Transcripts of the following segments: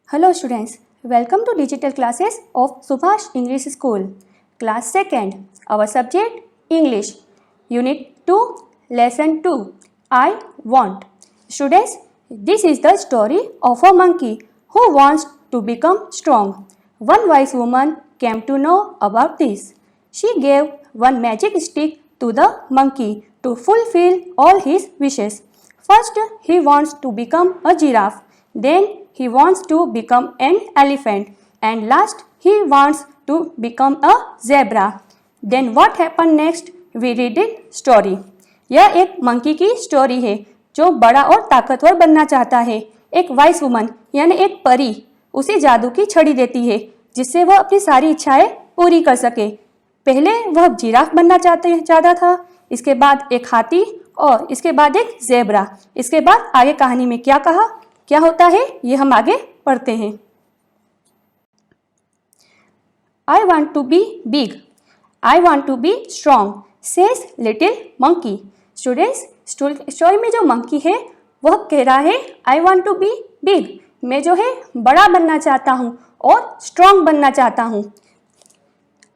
Hello students, welcome to digital classes of Subhash English School. Class 2nd, our subject English. Unit 2, Lesson 2, I Want. Students, this is the story of a monkey who wants to become strong. One wise woman came to know about this. She gave one magic stick to the monkey to fulfill all his wishes. First, he wants to become a giraffe. Then he wants to become an elephant, and last he wants to become a zebra. Then what happened next? We read in story. यह एक monkey की story है जो बड़ा और ताकतवर बनना चाहता है। एक वाइस वुमन यानी एक परी उसे जादू की छड़ी देती है जिससे वह अपनी सारी इच्छाएं पूरी कर सके। पहले वह जिराफ बनना चाहता था, इसके बाद एक हाथी और इसके बाद एक ज़ेब्रा। इसके बाद आगे कहानी में क्या होता है ये हम आगे पढ़ते हैं। I want to be big. I want to be strong, says little monkey. Students, story में जो मंकी है वह कह रहा है I want to be big. मैं जो है बड़ा बनना चाहता हूँ और स्ट्रॉन्ग बनना चाहता हूँ।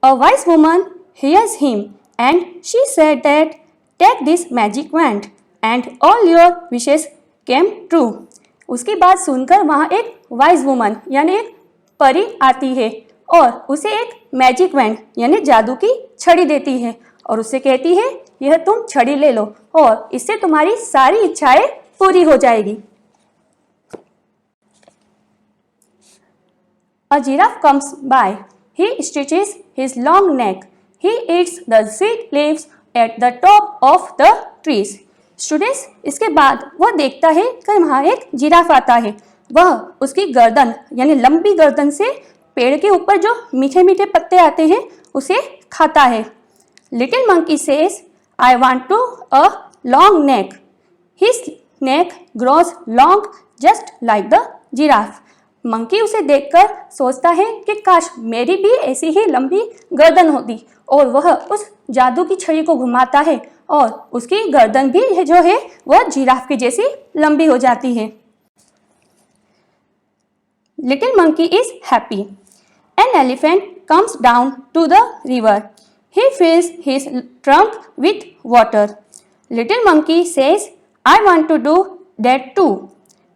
A wise woman hears him and she said that take this magic wand and all your wishes came true. उसकी बात सुनकर वहाँ एक वाइज वुमन यानी एक परी आती है और उसे एक मैजिक वैंड यानी जादू की छड़ी देती है और उससे कहती है यह तुम छड़ी ले लो और इससे तुम्हारी सारी इच्छाएं पूरी हो जाएगी। A giraffe comes by. He stretches his long neck. He eats the sweet leaves at the top of the trees. Students, इसके बाद वह देखता है कि वहाँ एक जिराफ आता है। वह उसकी गर्दन यानी लंबी गर्दन से पेड़ के ऊपर जो मीठे मीठे पत्ते आते हैं उसे खाता है। Little monkey says I want to a long neck. His neck grows long just like the giraffe. Monkey उसे देखकर सोचता है कि काश मेरी भी ऐसी ही लंबी गर्दन होती, और वह उस जादू की छड़ी को घुमाता है और उसकी गर्दन भी जो है वह जिराफ की जैसी लंबी हो जाती है। Little monkey is happy. An elephant comes down to the river. He fills his trunk with water. Little monkey says I want to do that too.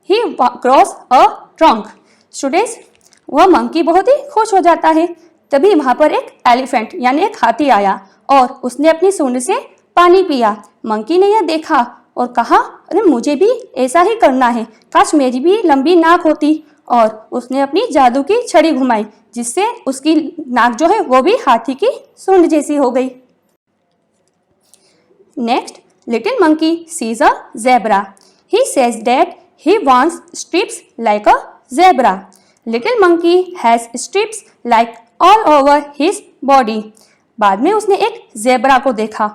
He cross a trunk. Students, वह monkey बहुत ही खुश हो जाता है। तभी वहाँ पर एक एलिफेंट यानी एक हाथी आया और उसने अपनी सूंड से पानी पिया। मंकी ने यह देखा और कहा अरे मुझे भी ऐसा ही करना है, काश मेरी भी लंबी नाक होती, और उसने अपनी जादू की छड़ी घुमाई जिससे उसकी नाक जो है वो भी हाथी की सूंड जैसी हो गई। Next, little monkey sees a zebra. He says that he wants strips like a zebra. Little monkey has strips like all over his body. बाद में उसने एक ज़ेब्रा को देखा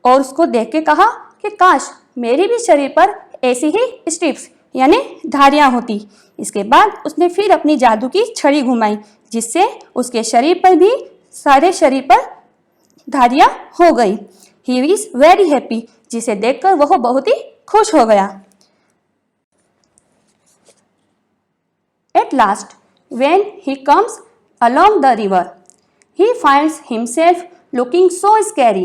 और उसको देख के कहा कि काश मेरी भी शरीर पर ऐसी ही स्ट्रिप्स यानी धारियाँ होती। इसके बाद उसने फिर अपनी जादू की छड़ी घुमाई जिससे उसके शरीर पर भी सारे शरीर पर धारियाँ हो गई। ही इज वेरी हैप्पी, जिसे देखकर वह बहुत ही खुश हो गया। At last when he comes along the river, he finds himself looking so scary.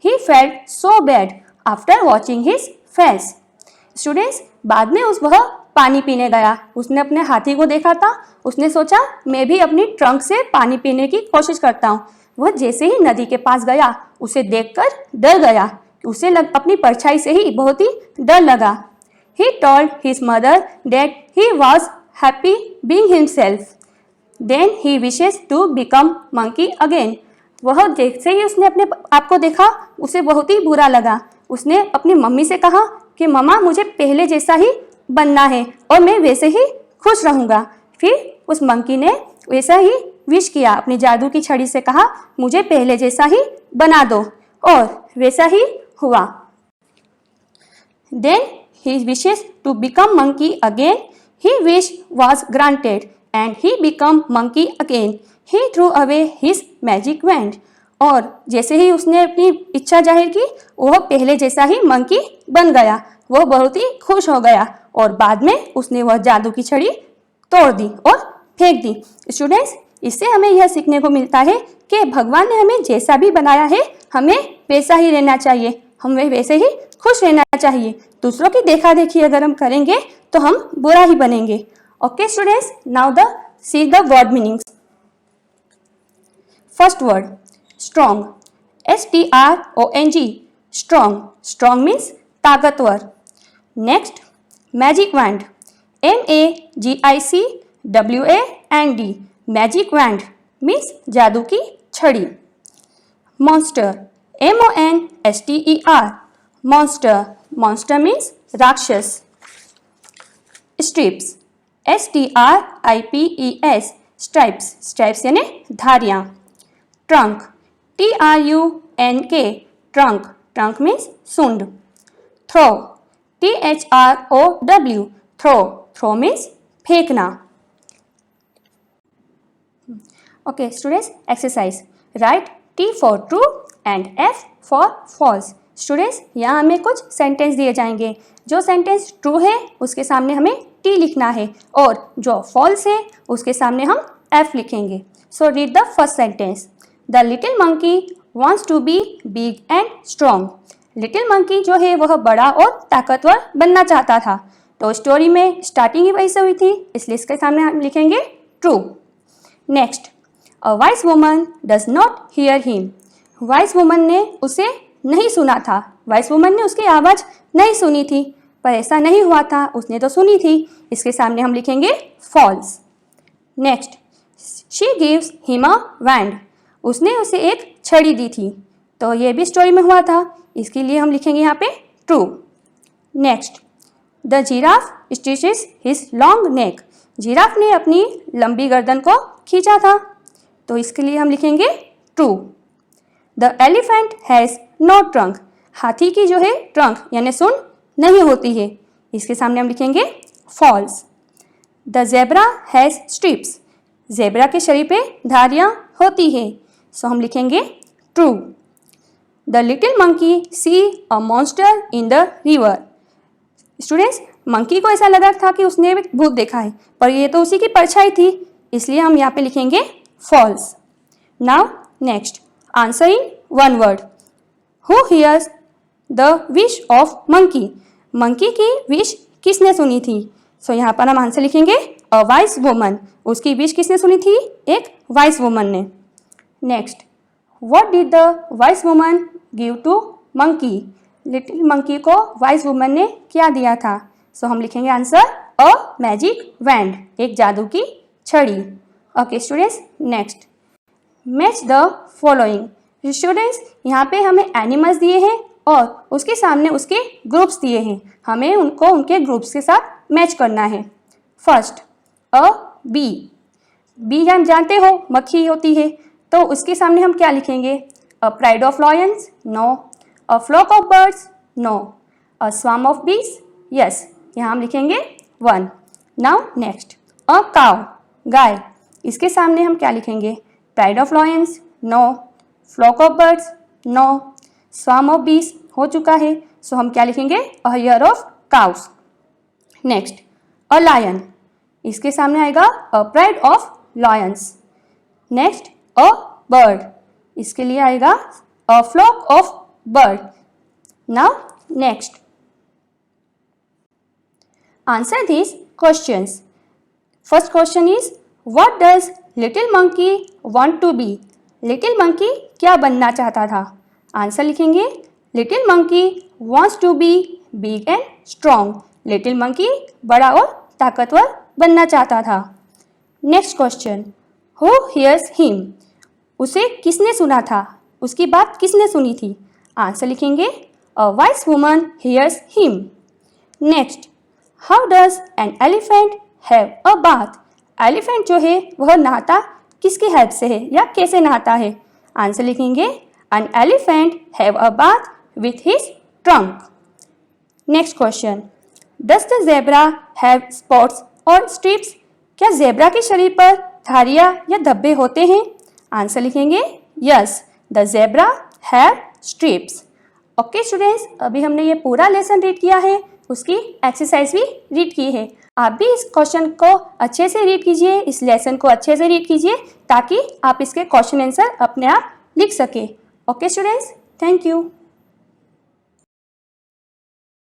He felt so bad after watching his face. Students, बाद में वह पानी पीने गया। उसने अपने हाथी को देखा था। उसने सोचा मैं भी अपनी ट्रंक से पानी पीने की कोशिश करता हूँ। वह जैसे ही नदी के पास गया उसे देखकर डर गया। उसे अपनी परछाई से ही बहुत ही डर लगा। He told his mother that he was happy being himself. Then he wishes to become monkey again. वह जैसे ही उसने अपने आप को देखा उसे बहुत ही बुरा लगा। उसने अपनी मम्मी से कहा कि मम्मा मुझे पहले जैसा ही बनना है और मैं वैसे ही खुश रहूँगा। फिर उस मंकी ने वैसा ही विश किया, अपनी जादू की छड़ी से कहा मुझे पहले जैसा ही बना दो, और वैसा ही हुआ। Then he wishes to become monkey again. His wish was granted. And he became monkey again. He threw away his magic wand. और जैसे ही उसने अपनी इच्छा जाहिर की वह पहले जैसा ही मंकी बन गया। वह बहुत ही खुश हो गया और बाद में उसने वह जादू की छड़ी तोड़ दी और फेंक दी। स्टूडेंट्स, इससे हमें यह सीखने को मिलता है कि भगवान ने हमें जैसा भी बनाया है हमें वैसा ही रहना चाहिए, हमें वैसे ही खुश रहना चाहिए। दूसरों की देखा देखी अगर हम करेंगे तो हम बुरा ही बनेंगे। Okay students, now see the word meanings. First word strong, STRONG, strong, strong means ताकतवर। Next magic wand, MAGICWAND, magic wand means जादू की छड़ी। Monster, MONSTER, monster, monster means राक्षस। स्ट्रिप्स, STRIPES, स्ट्राइप्स, स्ट्राइप्स यानी धारियां। Trunk, TRUNK, trunk, trunk means सूंड। Throw, THROW, throw, throw means फेंकना। Okay students, exercise, right T for true and F for false. Students, यहाँ हमें कुछ sentence दिए जाएंगे। जो सेंटेंस ट्रू है उसके सामने हमें T लिखना है और जो फॉल्स है उसके सामने हम F लिखेंगे। So read the first sentence. The little monkey wants to be big and strong. Little monkey जो है वह बड़ा और ताकतवर बनना चाहता था। तो स्टोरी में स्टार्टिंग ही वही से हुई थी, इसलिए इसके सामने हम लिखेंगे true. Next, a wise woman does not hear him. Wise woman ने उसे नहीं सुना था, वाइज वुमन ने उसकी आवाज़ नहीं सुनी थी, पर ऐसा नहीं हुआ था, उसने तो सुनी थी, इसके सामने हम लिखेंगे false. Next, she gives him a wand. उसने उसे एक छड़ी दी थी, तो ये भी स्टोरी में हुआ था, इसके लिए हम लिखेंगे यहाँ पे true. Next, the giraffe stretches his long neck. Giraffe ने अपनी लंबी गर्दन को खींचा था, तो इसके लिए हम लिखेंगे true. The elephant has no trunk. हाथी की जो है ट्रंक यानी सूंड नहीं होती है, इसके सामने हम लिखेंगे false. The zebra has stripes. Zebra के शरीर पे धारियाँ होती है, सो हम लिखेंगे true. The little monkey see a monster in the river. Students, monkey को ऐसा लगा था कि उसने एक भूत देखा है, पर ये तो उसी की परछाई थी, इसलिए हम यहाँ पे लिखेंगे false. Now next, answer in one word. Who hears the wish of monkey. Monkey की विश किसने सुनी थी? सो यहाँ पर हम आंसर लिखेंगे अ वाइज वुमन। उसकी विश किसने सुनी थी? एक वाइज वुमन ने। Next, what did the wise woman give to monkey. Little monkey को वाइज वुमन ने क्या दिया था? सो हम लिखेंगे आंसर अ मैजिक वैंड, एक जादू की छड़ी। Okay students, next, match the following. Students, यहाँ पे हमें एनिमल्स दिए हैं और उसके सामने उसके ग्रुप्स दिए हैं, हमें उनको उनके ग्रुप्स के साथ मैच करना है। फर्स्ट, अ बी। बी हम जानते हो मक्खी होती है, तो उसके सामने हम क्या लिखेंगे? A pride of lions, no. A flock of birds, no. A swarm of bees, yes, यहाँ हम लिखेंगे 1। नाउ नेक्स्ट, अ काउ, गाय। इसके सामने हम क्या लिखेंगे? Pride of lions, no. Flock of birds, no. Swarm of bees हो चुका है, सो हम क्या लिखेंगे? A herd of cows. Next, a lion. इसके सामने आएगा a pride of lions. Next, a bird. इसके लिए आएगा a flock of bird. Now next, answer this questions. First question is what does little monkey want to be. Little monkey क्या बनना चाहता था? आंसर लिखेंगे little monkey wants to be big and strong. Little monkey बड़ा और ताकतवर बनना चाहता था। Next question, who hears him. उसे किसने सुना था? उसकी बात किसने सुनी थी? आंसर लिखेंगे a wise woman hears him. Next, how does an elephant have a bath. Elephant जो है वह नहाता किसकी हेल्प से है या कैसे नहाता है? आंसर लिखेंगे N elephant have a bath with his trunk. Next question, does the zebra have spots और स्ट्रिप्स। क्या ज़ेब्रा के शरीर पर धारियाँ या धब्बे होते हैं? आंसर लिखेंगे yes, the zebra have strips. Okay students, अभी हमने ये पूरा लेसन रीड किया है, उसकी एक्सरसाइज भी रीड की है। आप भी इस क्वेश्चन को अच्छे से रीड कीजिए, इस लेसन को अच्छे से रीड कीजिए ताकि आप इसके क्वेश्चन आंसर अपने आप लिख सकें। Okay students, thank you.